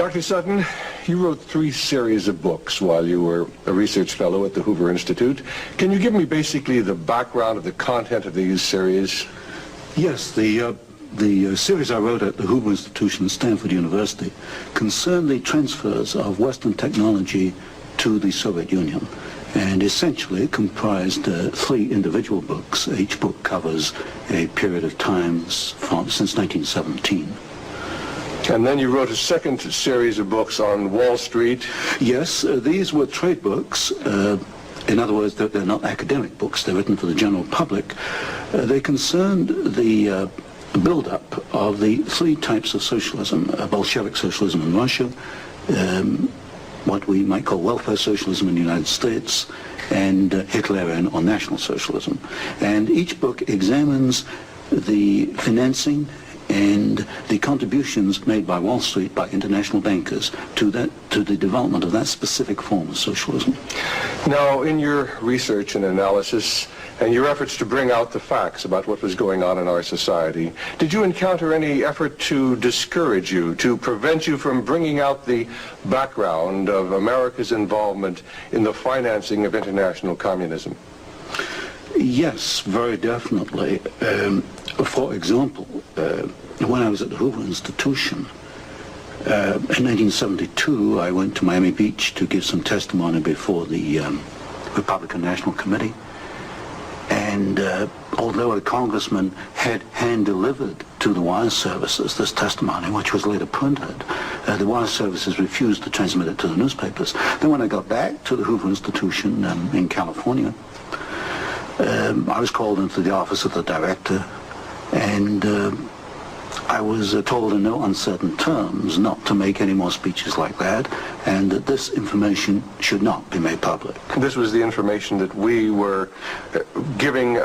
Dr. Sutton, you wrote 3 series of books while you were a research fellow at the Hoover Institute. Can you give me basically the background of the content of these series? Yes, the series I wrote at the Hoover Institution at Stanford University concerned the transfers of Western technology to the Soviet Union, and essentially it comprised 3 individual books. Each book covers a period of time since 1917. And then you wrote a second series of books on Wall Street. Yes, these were trade books. In other words, they're not academic books. They're written for the general public. They concerned the build-up of the 3 types of socialism: Bolshevik socialism in Russia, what we might call welfare socialism in the United States, and Hitlerian or National Socialism. And each book examines the financing and the contributions made by Wall Street, by international bankers, to the development of that specific form of socialism. Now, in your research and analysis, and your efforts to bring out the facts about what was going on in our society, did you encounter any effort to discourage you, to prevent you from bringing out the background of America's involvement in the financing of international communism? Yes, very definitely. For example, when I was at the Hoover Institution, in 1972, I went to Miami Beach to give some testimony before the Republican National Committee. And although a congressman had hand-delivered to the wire services this testimony, which was later printed, the wire services refused to transmit it to the newspapers. Then when I got back to the Hoover Institution in California, I was called into the office of the director, and I was told in no uncertain terms not to make any more speeches like that, and that this information should not be made public. This was the information that we were giving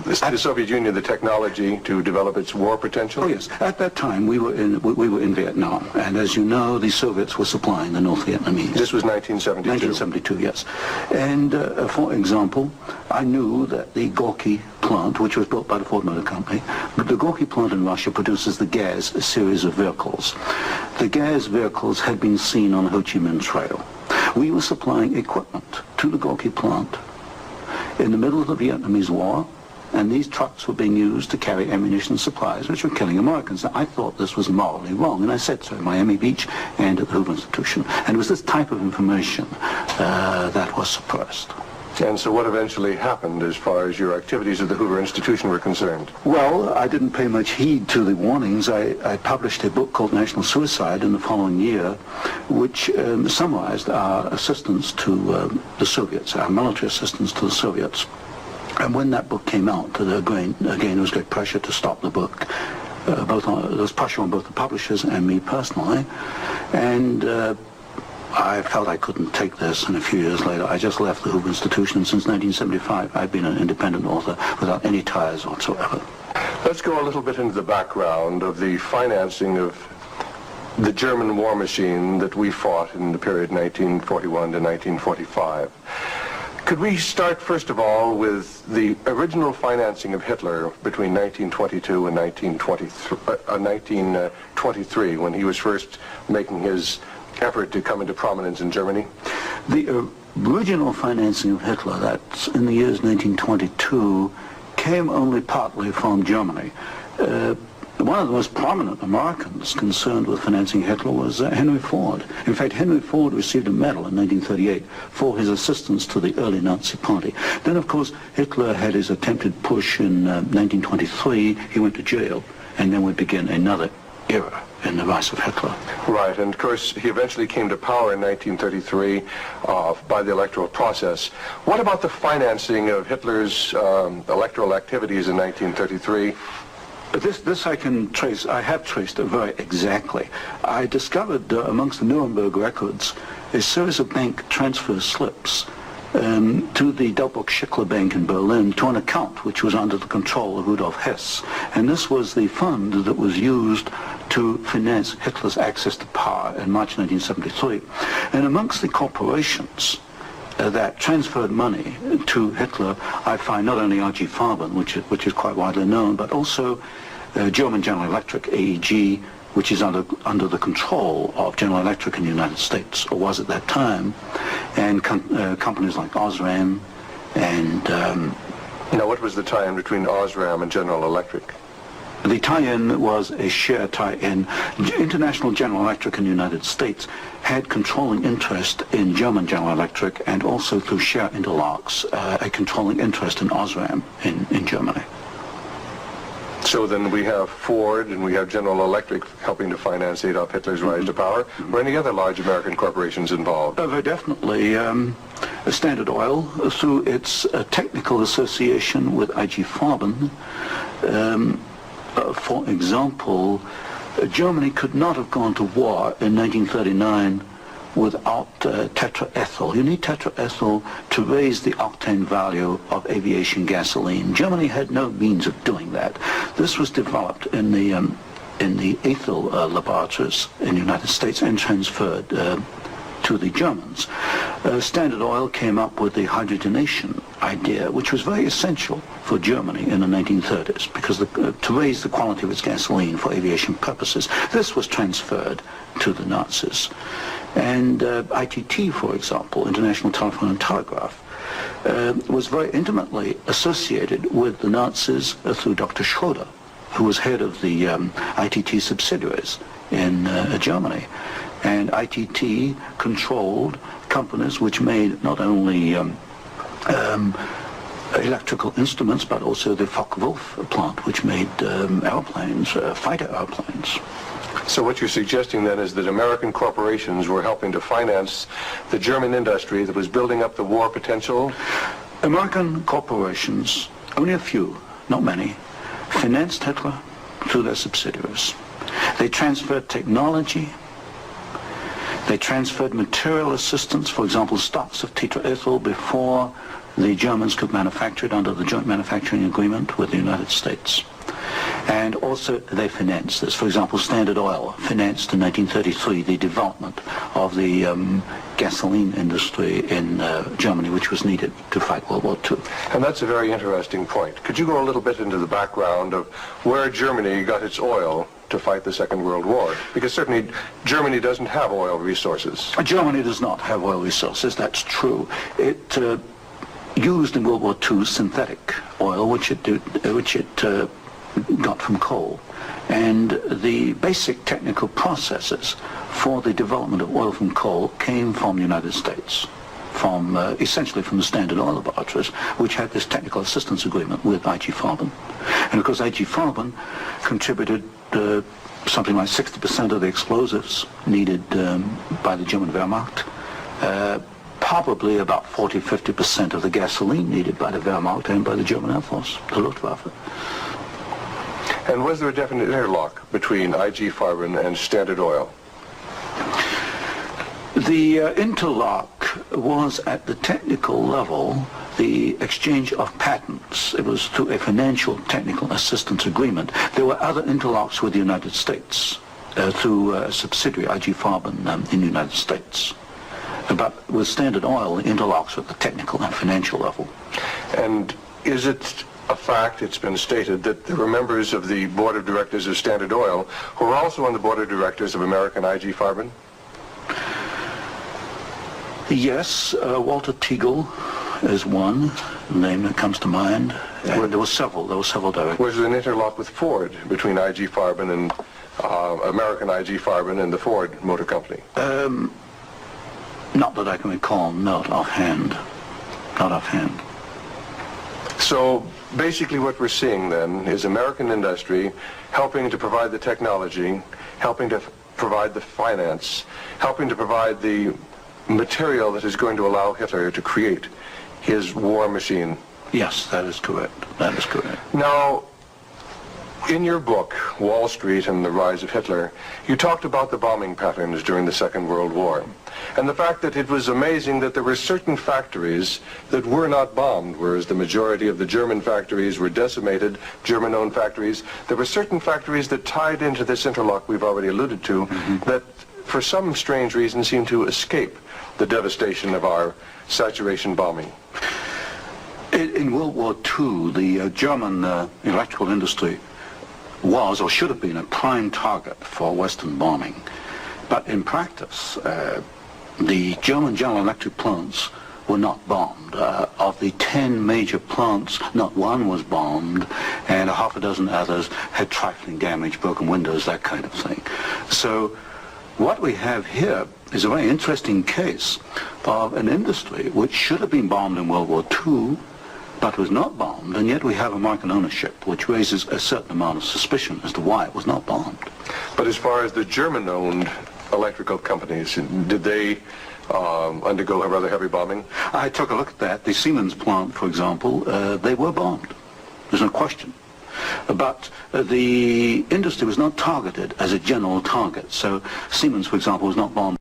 the Soviet Union the technology to develop its war potential? Oh yes, at that time we were in Vietnam, and as you know, the Soviets were supplying the North Vietnamese. This was 1972? 1972, yes. And for example, I knew that the Gorky plant, which was built by the Ford Motor Company, but the Gorky plant in Russia produces the gas, a series of vehicles. The gas vehicles had been seen on the Ho Chi Minh Trail. We were supplying equipment to the Gorky plant in the middle of the Vietnamese War, and these trucks were being used to carry ammunition supplies which were killing Americans. I thought this was morally wrong, and I said so at Miami Beach and at the Hoover Institution. And it was this type of information that was suppressed. And so what eventually happened as far as your activities at the Hoover Institution were concerned? Well, I didn't pay much heed to the warnings. I published a book called National Suicide in the following year, which summarized our assistance to the Soviets, our military assistance to the Soviets. And when that book came out, again, there was great pressure to stop the book. There was pressure on both the publishers and me personally. And I felt I couldn't take this, and a few years later I just left the Hoover Institution, and since 1975 I've been an independent author without any ties whatsoever. Let's go a little bit into the background of the financing of the German war machine that we fought in the period 1941 to 1945. Could we start, first of all, with the original financing of Hitler between 1922 and 1923, when he was first making his effort to come into prominence in Germany? The original financing of Hitler, that's in the years 1922, came only partly from Germany. One of the most prominent Americans concerned with financing Hitler was Henry Ford. In fact, Henry Ford received a medal in 1938 for his assistance to the early Nazi Party. Then, of course, Hitler had his attempted push in 1923. He went to jail, and then would begin another era in the rise of Hitler. Right, and of course he eventually came to power in 1933 by the electoral process. What about the financing of Hitler's electoral activities in 1933? This I can trace. I have traced it very exactly. I discovered amongst the Nuremberg records a series of bank transfer slips to the Delbrück-Schickler Bank in Berlin to an account which was under the control of Rudolf Hess. And this was the fund that was used to finance Hitler's access to power in March 1973. And amongst the corporations that transferred money to Hitler, I find not only R.G. Farben, which is quite widely known, but also German General Electric, AEG, which is under the control of General Electric in the United States, or was at that time, and companies like Osram and... Now, what was the tie-in between Osram and General Electric? The tie-in was a share tie-in. International General Electric in the United States had controlling interest in German General Electric, and also through share interlocks, a controlling interest in Osram in Germany. So then we have Ford and we have General Electric helping to finance Adolf Hitler's rise to power. Were any other large American corporations involved? Very definitely. Standard Oil, through its technical association with IG Farben, for example, Germany could not have gone to war in 1939 without tetraethyl. You need tetraethyl to raise the octane value of aviation gasoline. Germany had no means of doing that. This was developed in the ethyl laboratories in the United States and transferred to the Germans. Standard Oil came up with the hydrogenation idea, which was very essential for Germany in the 1930s, because to raise the quality of its gasoline for aviation purposes. This was transferred to the Nazis. And ITT, for example, International Telephone and Telegraph, was very intimately associated with the Nazis through Dr. Schroeder, who was head of the ITT subsidiaries in Germany. And ITT controlled companies which made not only electrical instruments, but also the Focke-Wulf plant, which made airplanes, fighter airplanes. So what you're suggesting then is that American corporations were helping to finance the German industry that was building up the war potential? American corporations, only a few, not many, financed Hitler through their subsidiaries. They transferred technology. They transferred material assistance, for example, stocks of tetraethyl before the Germans could manufacture it under the joint manufacturing agreement with the United States. And also they financed this. For example, Standard Oil financed in 1933 the development of the gasoline industry in Germany, which was needed to fight World War II. And that's a very interesting point. Could you go a little bit into the background of where Germany got its oil to fight the Second World War? Because certainly Germany doesn't have oil resources. Germany does not have oil resources, that's true. It used in World War II synthetic oil, which it got from coal. And the basic technical processes for the development of oil from coal came from the United States, from essentially from the Standard Oil laboratories, which had this technical assistance agreement with IG Farben. And of course IG Farben contributed something like 60% of the explosives needed by the German Wehrmacht, probably about 40-50% of the gasoline needed by the Wehrmacht and by the German Air Force, the Luftwaffe. And was there a definite interlock between IG Farben and Standard Oil? The interlock was at the technical level, the exchange of patents. It was through a financial technical assistance agreement. There were other interlocks with the United States through a subsidiary, IG Farben, in the United States. But with Standard Oil, the interlocks at the technical and financial level. And is it a fact, it's been stated, that there were members of the board of directors of Standard Oil who were also on the board of directors of American IG Farben? Yes, Walter Teagle is one name that comes to mind. There were several directors. Was there an interlock with Ford between IG Farben and American IG Farben and the Ford Motor Company? Not that I can recall, not offhand. Not offhand. So basically what we're seeing then is American industry helping to provide the technology, helping to provide the finance, helping to provide the material that is going to allow Hitler to create his war machine. Yes, that is correct. That is correct. Now, in your book, Wall Street and the Rise of Hitler, you talked about the bombing patterns during the Second World War, and the fact that it was amazing that there were certain factories that were not bombed, whereas the majority of the German factories were decimated, German-owned factories. There were certain factories that tied into this interlock we've already alluded to, that for some strange reason seemed to escape the devastation of our saturation bombing. In World War II, the German electrical industry was or should have been a prime target for Western bombing. But in practice, the German General Electric plants were not bombed. Of the 10 major plants, not one was bombed, and a half a dozen others had trifling damage, broken windows, that kind of thing. So what we have here is a very interesting case of an industry which should have been bombed in World War II, but was not bombed, and yet we have American ownership, which raises a certain amount of suspicion as to why it was not bombed. But as far as the German-owned electrical companies, did they undergo a rather heavy bombing? I took a look at that. The Siemens plant, for example, they were bombed. There's no question. But the industry was not targeted as a general target. So Siemens, for example, was not bombed.